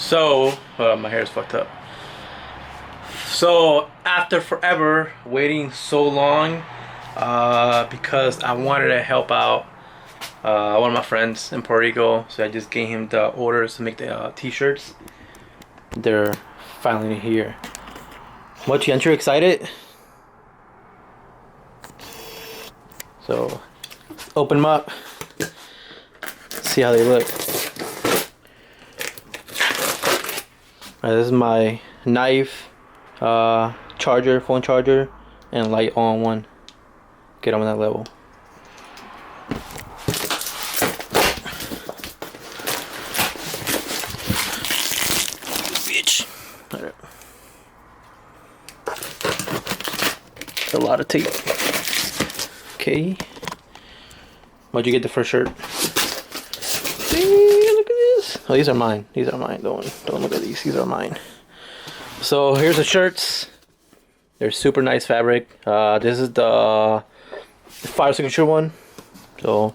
So, my hair is fucked up. So, after forever waiting so long, because I wanted to help out one of my friends in Puerto Rico, so I just gave him the orders to make the t-shirts. They're finally here. Mochi, aren't you excited? So, open them up. See how they look. This is my knife, charger, phone charger, and light all in one. Get them on that level. Bitch. Alright. A lot of tape. Okay. Why'd you get the first shirt? See, look at this. Oh, these are mine. These are mine. Don't look at these. These are mine. So here's the shirts. They're super nice fabric. This is the fire signature one. So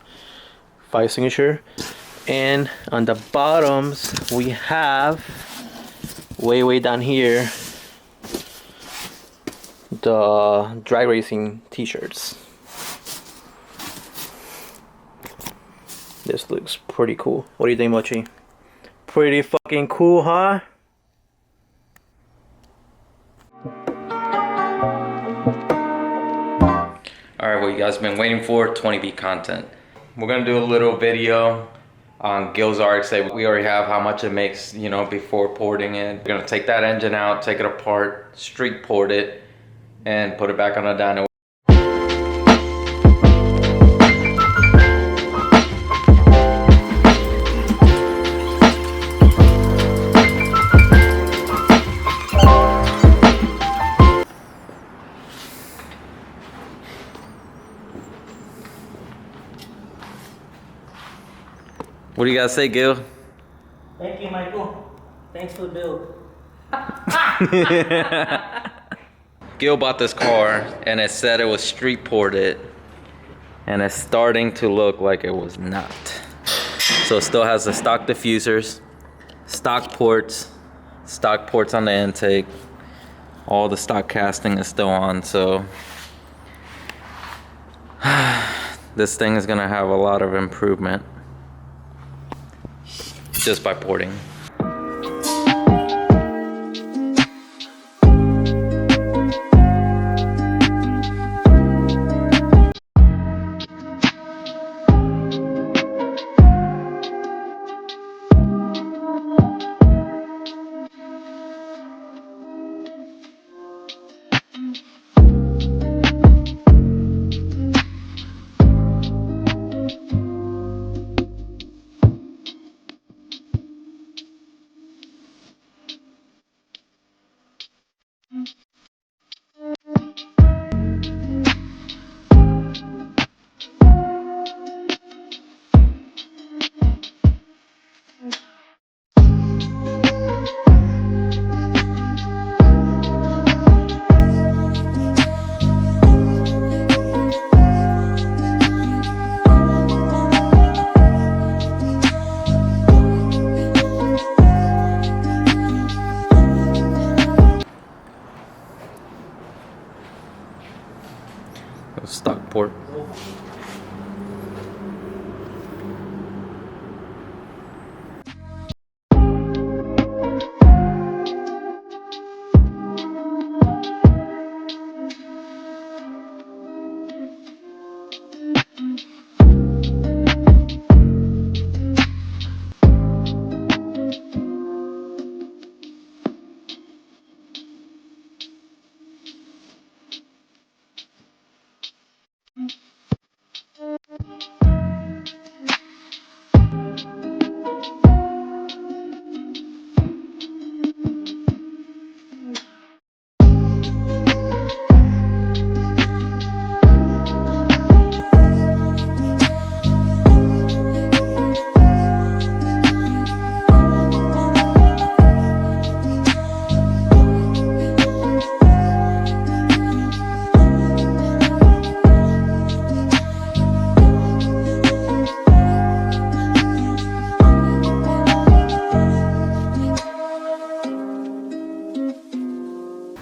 fire signature. And on the bottoms we have way down here the drag racing t-shirts. This looks pretty cool. What do you think, Mochi? Pretty fucking cool, huh? Alright, what you guys been waiting for, 20B content. We're gonna do a little video on Gil's RX-8. We already have how much it makes, you know, before porting it. We're gonna take that engine out, take it apart, street port it, and put it back on a dyno. What do you guys say, Gil? Thank you, Michael. Thanks for the build. Gil bought this car and it said it was street ported, and it's starting to look like it was not. So it still has the stock diffusers, stock ports on the intake. All the stock casting is still on, so this thing is gonna have a lot of improvement just by porting. Stock port.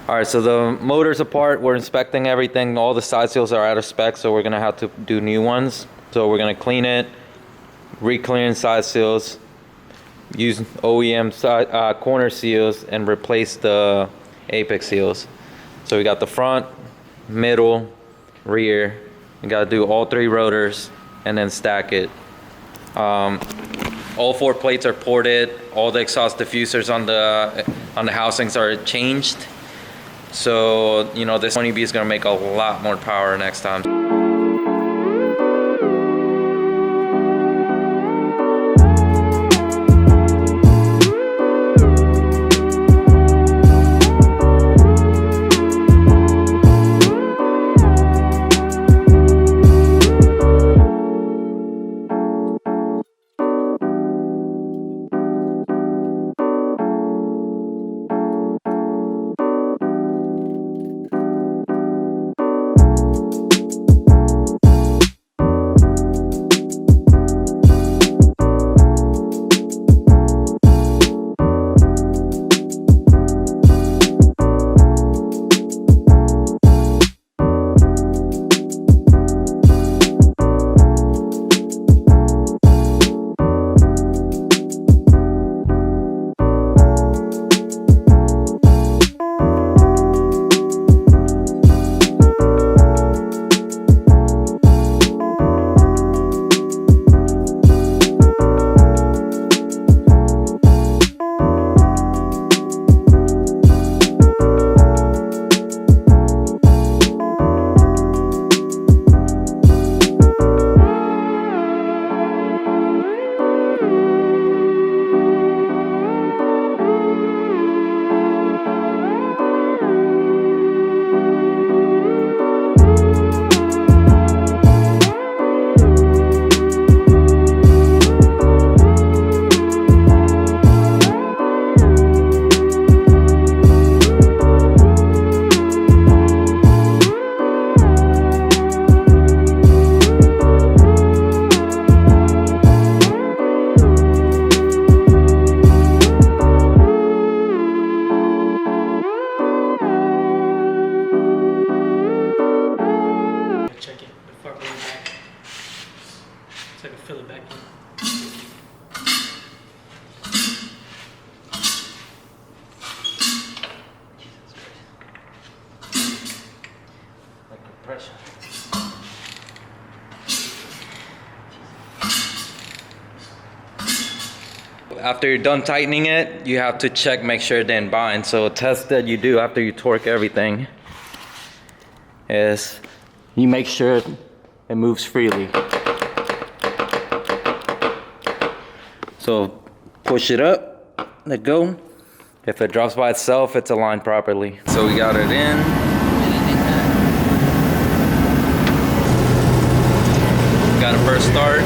All right, so the motor's apart. We're inspecting everything. All the side seals are out of spec, so we're gonna have to do new ones. So we're gonna clean it, re-clean side seals, use OEM side, corner seals, and replace the apex seals. So we got the front, middle, rear. We gotta do all 3 rotors and then stack it. All 4 plates are ported. All the exhaust diffusers on the housings are changed. So, you know, this 20B is gonna make a lot more power next time. After you're done tightening it, you have to check, make sure it didn't bind. So a test that you do after you torque everything is you make sure it moves freely. So push it up, let go. If it drops by itself, it's aligned properly. So we got it in. Got a first start.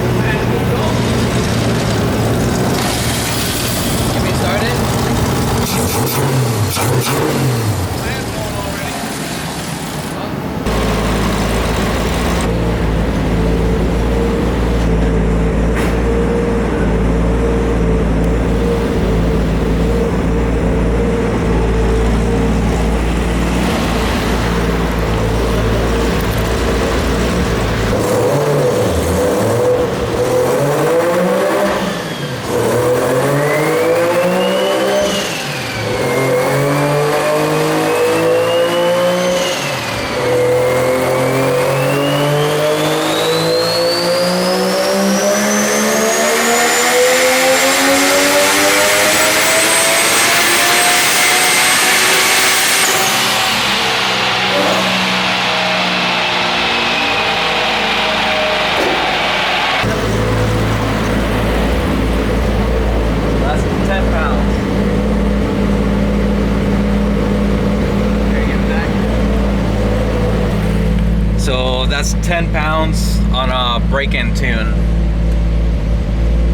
That's 10 pounds on a break-in tune.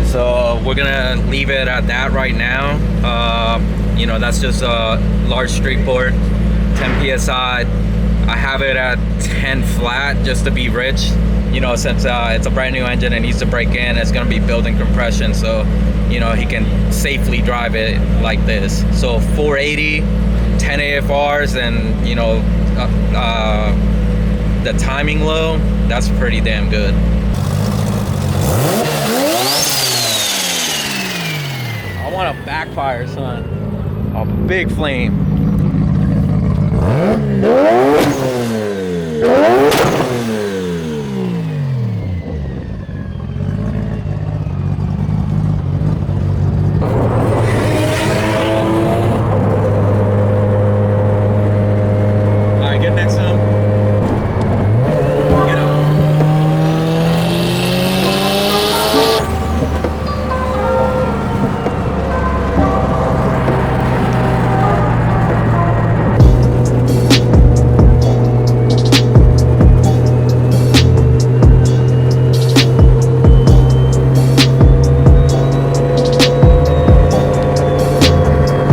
So we're gonna leave it at that right now. You know, that's just a large street port, 10 PSI. I have it at 10 flat just to be rich. You know, since it's a brand new engine and needs to break in, it's gonna be building compression, so you know he can safely drive it like this. So 480, 10 AFRs and, you know, the timing low, that's pretty damn good. I want a backfire, son. A big flame.